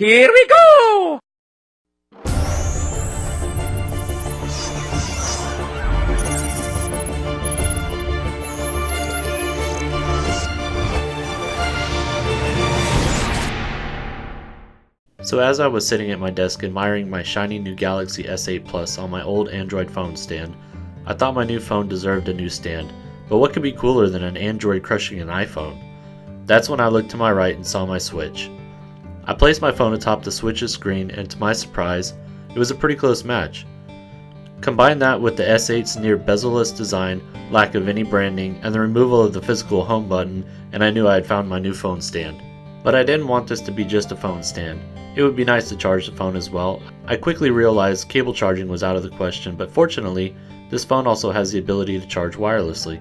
Here we go! So as I was sitting at my desk admiring my shiny new Galaxy S8 Plus on my old Android phone stand, I thought my new phone deserved a new stand, but what could be cooler than an Android crushing an iPhone? That's when I looked to my right and saw my Switch. I placed my phone atop the Switch's screen, and to my surprise, it was a pretty close match. Combine that with the S8's near bezel-less design, lack of any branding, and the removal of the physical home button, and I knew I had found my new phone stand. But I didn't want this to be just a phone stand. It would be nice to charge the phone as well. I quickly realized cable charging was out of the question, but fortunately, this phone also has the ability to charge wirelessly.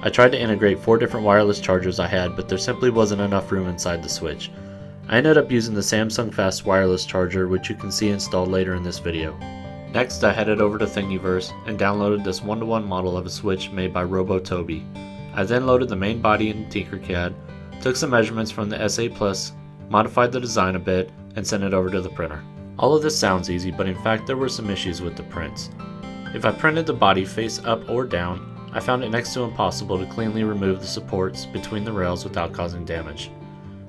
I tried to integrate 4 different wireless chargers I had, but there simply wasn't enough room inside the Switch. I ended up using the Samsung Fast wireless charger, which you can see installed later in this video. Next, I headed over to Thingiverse and downloaded this one-to-one model of a Switch made by RoboToby. I then loaded the main body in Tinkercad, took some measurements from the S8 Plus, modified the design a bit, and sent it over to the printer. All of this sounds easy, but in fact there were some issues with the prints. If I printed the body face up or down, I found it next to impossible to cleanly remove the supports between the rails without causing damage.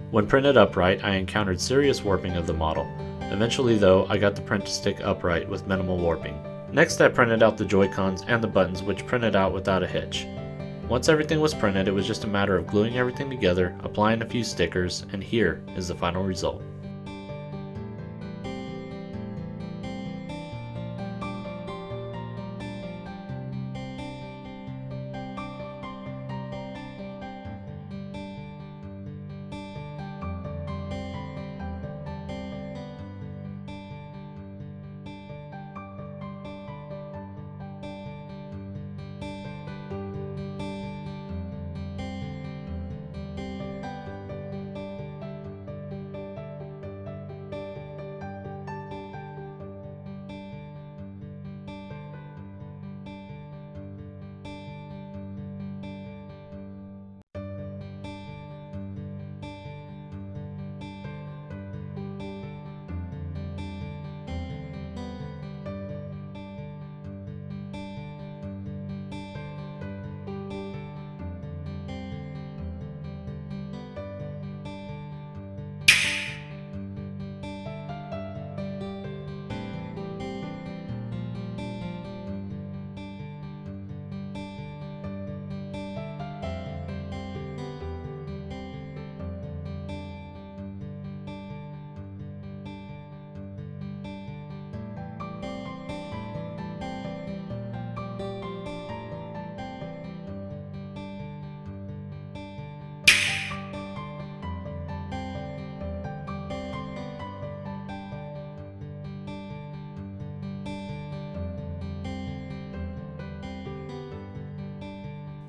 When printed upright, I encountered serious warping of the model. Eventually though, I got the print to stick upright with minimal warping. Next I printed out the Joy-Cons and the buttons, which printed out without a hitch. Once everything was printed, it was just a matter of gluing everything together, applying a few stickers, and here is the final result.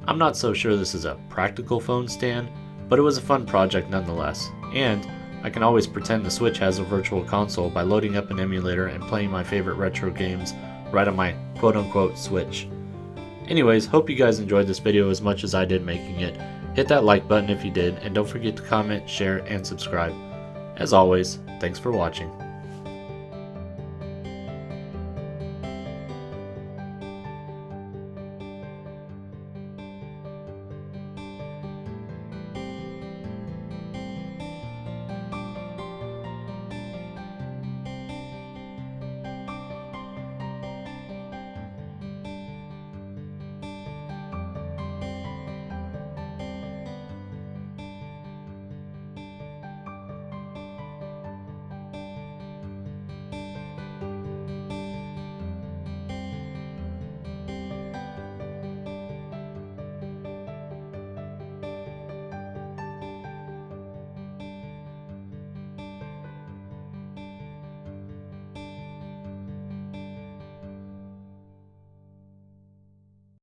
I'm not so sure this is a practical phone stand, but it was a fun project nonetheless, and I can always pretend the Switch has a virtual console by loading up an emulator and playing my favorite retro games right on my quote-unquote Switch. Anyways, hope you guys enjoyed this video as much as I did making it. Hit that like button if you did, and don't forget to comment, share, and subscribe. As always, thanks for watching.